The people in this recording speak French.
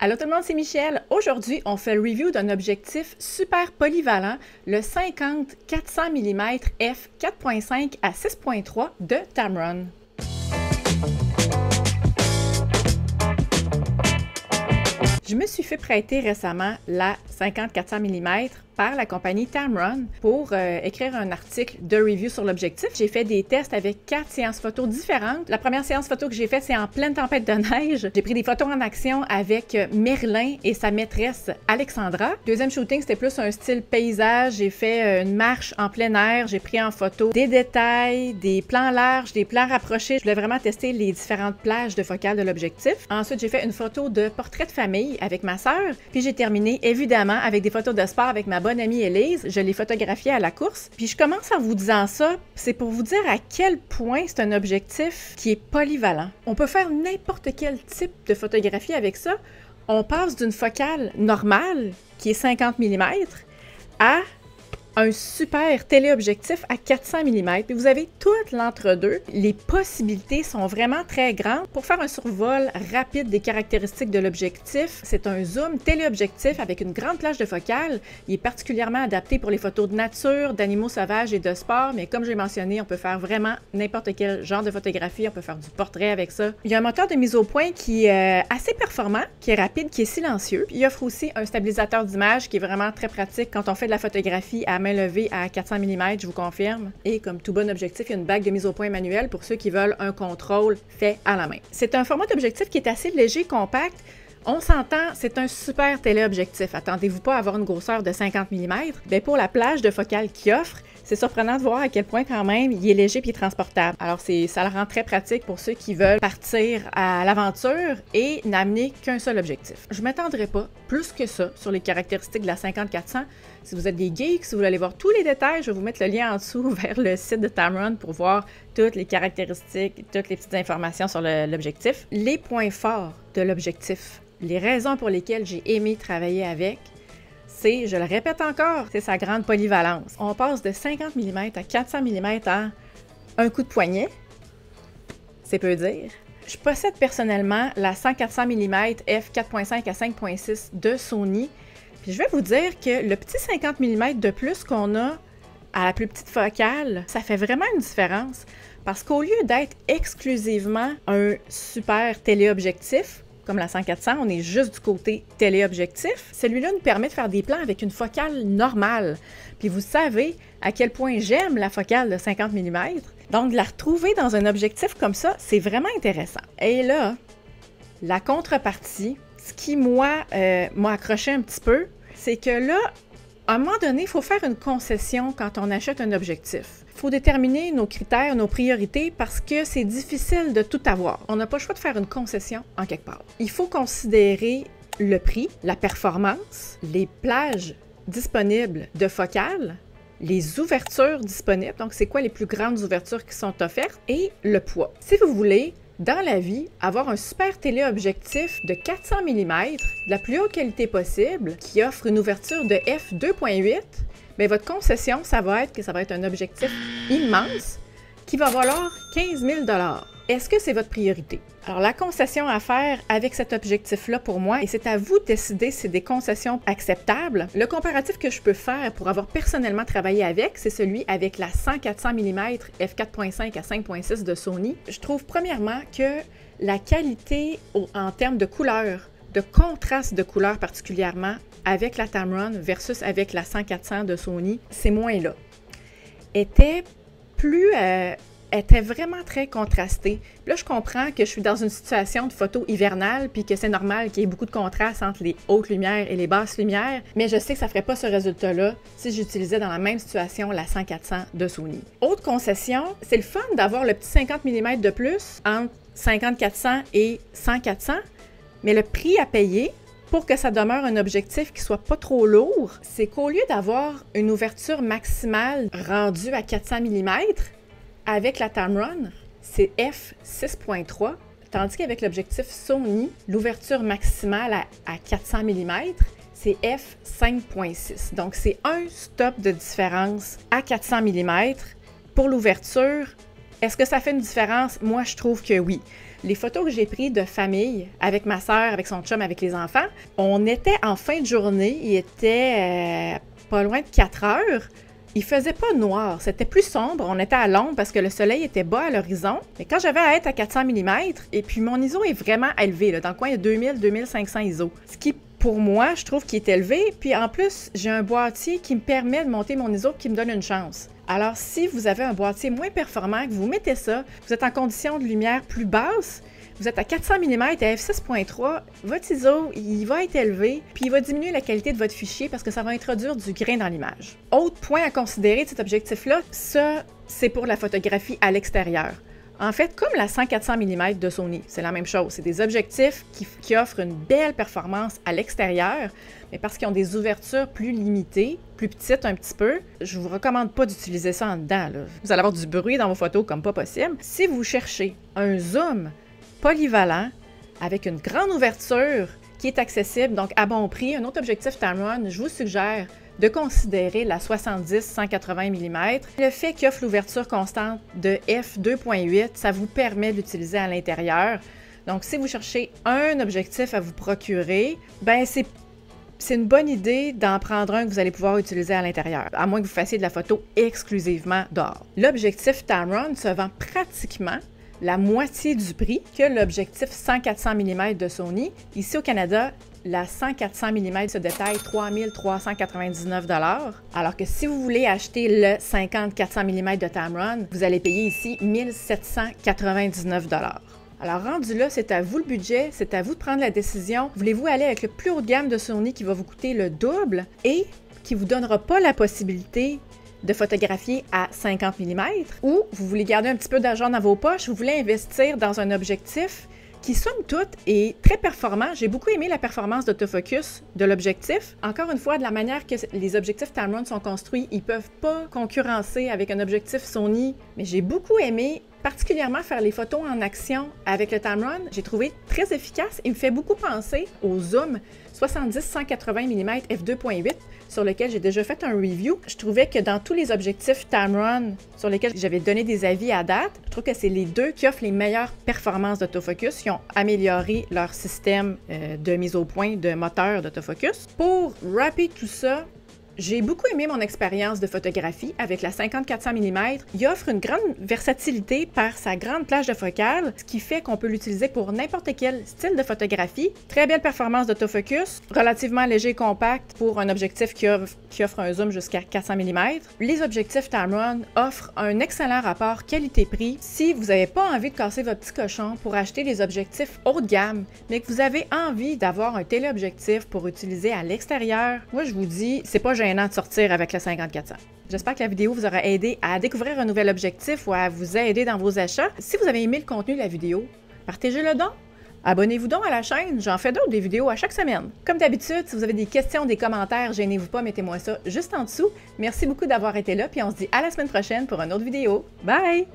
Allô tout le monde, c'est Michel. Aujourd'hui, on fait le review d'un objectif super polyvalent, le 50-400 mm f 4.5 à 6.3 de Tamron. Je me suis fait prêter récemment la 50-400 mm par la compagnie Tamron pour écrire un article de review sur l'objectif. J'ai fait des tests avec 4 séances photo différentes. La première séance photo que j'ai faite, c'est en pleine tempête de neige. J'ai pris des photos en action avec Merlin et sa maîtresse Alexandra. Deuxième shooting, c'était plus un style paysage. J'ai fait une marche en plein air. J'ai pris en photo des détails, des plans larges, des plans rapprochés. Je voulais vraiment tester les différentes plages de focale de l'objectif. Ensuite, j'ai fait une photo de portrait de famille avec ma sœur. Puis j'ai terminé, évidemment, avec des photos de sport avec ma bonne amie Élise. Je l'ai photographiée à la course. Puis je commence en vous disant ça, c'est pour vous dire à quel point c'est un objectif qui est polyvalent. On peut faire n'importe quel type de photographie avec ça. On passe d'une focale normale, qui est 50 mm, à un super téléobjectif à 400 mm. Puis vous avez tout l'entre-deux. Les possibilités sont vraiment très grandes. Pour faire un survol rapide des caractéristiques de l'objectif, c'est un zoom téléobjectif avec une grande plage de focale. Il est particulièrement adapté pour les photos de nature, d'animaux sauvages et de sport, mais comme j'ai mentionné, on peut faire vraiment n'importe quel genre de photographie. On peut faire du portrait avec ça. Il y a un moteur de mise au point qui est assez performant, qui est rapide, qui est silencieux. Puis il offre aussi un stabilisateur d'image qui est vraiment très pratique quand on fait de la photographie à main levée à 400 mm, je vous confirme. Et comme tout bon objectif, il y a une bague de mise au point manuelle pour ceux qui veulent un contrôle fait à la main. C'est un format d'objectif qui est assez léger, compact. On s'entend, c'est un super téléobjectif. Attendez-vous pas à avoir une grosseur de 50 mm. Bien, pour la plage de focale qu'il offre, c'est surprenant de voir à quel point quand même il est léger et transportable. Alors ça le rend très pratique pour ceux qui veulent partir à l'aventure et n'amener qu'un seul objectif. Je ne m'étendrai pas plus que ça sur les caractéristiques de la 50-400. Si vous êtes des geeks, si vous voulez aller voir tous les détails, je vais vous mettre le lien en dessous vers le site de Tamron pour voir toutes les caractéristiques, toutes les petites informations sur l'objectif. Les points forts de l'objectif, les raisons pour lesquelles j'ai aimé travailler avec, c'est, je le répète encore, c'est sa grande polyvalence. On passe de 50 mm à 400 mm en un coup de poignet, c'est peu dire. Je possède personnellement la 100-400 mm f 4.5 à 5.6 de Sony. Puis je vais vous dire que le petit 50 mm de plus qu'on a à la plus petite focale, ça fait vraiment une différence. Parce qu'au lieu d'être exclusivement un super téléobjectif, comme la 100-400, on est juste du côté téléobjectif. Celui-là nous permet de faire des plans avec une focale normale. Puis vous savez à quel point j'aime la focale de 50 mm. Donc, de la retrouver dans un objectif comme ça, c'est vraiment intéressant. Et là, la contrepartie, ce qui, moi, m'a accroché un petit peu, c'est que là, à un moment donné, il faut faire une concession quand on achète un objectif. Il faut déterminer nos critères, nos priorités, parce que c'est difficile de tout avoir. On n'a pas le choix de faire une concession en quelque part. Il faut considérer le prix, la performance, les plages disponibles de focale, les ouvertures disponibles, donc c'est quoi les plus grandes ouvertures qui sont offertes, et le poids. Si vous voulez, dans la vie, avoir un super téléobjectif de 400 mm, de la plus haute qualité possible, qui offre une ouverture de f 2.8, bien, votre concession, ça va être que ça va être un objectif immense qui va valoir 15 000 $. Est-ce que c'est votre priorité? Alors, la concession à faire avec cet objectif-là pour moi, et c'est à vous de décider si c'est des concessions acceptables. Le comparatif que je peux faire pour avoir personnellement travaillé avec, c'est celui avec la 100-400 mm f 4.5 à 5.6 de Sony. Je trouve premièrement que la qualité en termes de couleur, de contraste de couleur particulièrement, avec la Tamron versus avec la 100-400 de Sony, c'est moins là. Était vraiment très contrastée. Puis là, je comprends que je suis dans une situation de photo hivernale, puis que c'est normal qu'il y ait beaucoup de contraste entre les hautes lumières et les basses lumières, mais je sais que ça ne ferait pas ce résultat-là si j'utilisais dans la même situation la 100-400 de Sony. Autre concession, c'est le fun d'avoir le petit 50 mm de plus entre 50-400 et 100-400, mais le prix à payer pour que ça demeure un objectif qui soit pas trop lourd, c'est qu'au lieu d'avoir une ouverture maximale rendue à 400 mm, avec la Tamron, c'est f 6.3, tandis qu'avec l'objectif Sony, l'ouverture maximale à 400 mm, c'est f 5.6. Donc, c'est un stop de différence à 400 mm pour l'ouverture. Est-ce que ça fait une différence? Moi, je trouve que oui. Les photos que j'ai prises de famille, avec ma sœur, avec son chum, avec les enfants, on était en fin de journée, il était pas loin de 4 heures. Il faisait pas noir, c'était plus sombre, on était à l'ombre parce que le soleil était bas à l'horizon. Mais quand j'avais à être à 400 mm, et puis mon ISO est vraiment élevé, là, dans le coin il y a 2000-2500 ISO. Ce qui, pour moi, je trouve qu'il est élevé. Puis en plus, j'ai un boîtier qui me permet de monter mon ISO qui me donne une chance. Alors si vous avez un boîtier moins performant, que vous mettez ça, vous êtes en condition de lumière plus basse, vous êtes à 400 mm à f6.3, votre ISO, il va être élevé, puis il va diminuer la qualité de votre fichier parce que ça va introduire du grain dans l'image. Autre point à considérer de cet objectif-là, ça, c'est pour la photographie à l'extérieur. En fait, comme la 100-400 mm de Sony, c'est la même chose. C'est des objectifs qui offrent une belle performance à l'extérieur, mais parce qu'ils ont des ouvertures plus limitées, plus petites un petit peu, je ne vous recommande pas d'utiliser ça en dedans, là. Vous allez avoir du bruit dans vos photos comme pas possible. Si vous cherchez un zoom polyvalent, avec une grande ouverture qui est accessible, donc à bon prix, un autre objectif Tamron, je vous suggère de considérer la 70-180 mm. Le fait qu'il offre l'ouverture constante de f2.8, ça vous permet d'utiliser à l'intérieur. Donc, si vous cherchez un objectif à vous procurer, ben c'est une bonne idée d'en prendre un que vous allez pouvoir utiliser à l'intérieur, à moins que vous fassiez de la photo exclusivement dehors. L'objectif Tamron se vend pratiquement la moitié du prix que l'objectif 100-400 mm de Sony. Ici au Canada, la 100-400 mm se détaille 3 399 $, alors que si vous voulez acheter le 50-400 mm de Tamron, vous allez payer ici 1 799 $. Alors rendu là, c'est à vous le budget, c'est à vous de prendre la décision. Voulez-vous aller avec le plus haut de gamme de Sony qui va vous coûter le double et qui ne vous donnera pas la possibilité de photographier à 50 mm, ou vous voulez garder un petit peu d'argent dans vos poches, vous voulez investir dans un objectif qui, somme toute, est très performant. J'ai beaucoup aimé la performance d'autofocus de l'objectif. Encore une fois, de la manière que les objectifs Tamron sont construits, ils ne peuvent pas concurrencer avec un objectif Sony, mais j'ai beaucoup aimé particulièrement faire les photos en action avec le Tamron. J'ai trouvé très efficace. Il me fait beaucoup penser au zoom 70-180 mm f2.8 sur lequel j'ai déjà fait un review. Je trouvais que dans tous les objectifs Tamron sur lesquels j'avais donné des avis à date, je trouve que c'est les deux qui offrent les meilleures performances d'autofocus, qui ont amélioré leur système de mise au point de moteur d'autofocus. Pour wrapper tout ça, j'ai beaucoup aimé mon expérience de photographie avec la 50-400 mm. Il offre une grande versatilité par sa grande plage de focale, ce qui fait qu'on peut l'utiliser pour n'importe quel style de photographie. Très belle performance d'autofocus, relativement léger et compact pour un objectif qui offre un zoom jusqu'à 400 mm. Les objectifs Tamron offrent un excellent rapport qualité-prix. Si vous n'avez pas envie de casser votre petit cochon pour acheter des objectifs haut de gamme, mais que vous avez envie d'avoir un téléobjectif pour utiliser à l'extérieur, moi je vous dis, c'est pas gênant de sortir avec le 50-400. J'espère que la vidéo vous aura aidé à découvrir un nouvel objectif ou à vous aider dans vos achats. Si vous avez aimé le contenu de la vidéo, partagez-le donc. Abonnez-vous donc à la chaîne, j'en fais d'autres des vidéos à chaque semaine. Comme d'habitude, si vous avez des questions, des commentaires, gênez-vous pas, mettez-moi ça juste en dessous. Merci beaucoup d'avoir été là, puis on se dit à la semaine prochaine pour une autre vidéo. Bye!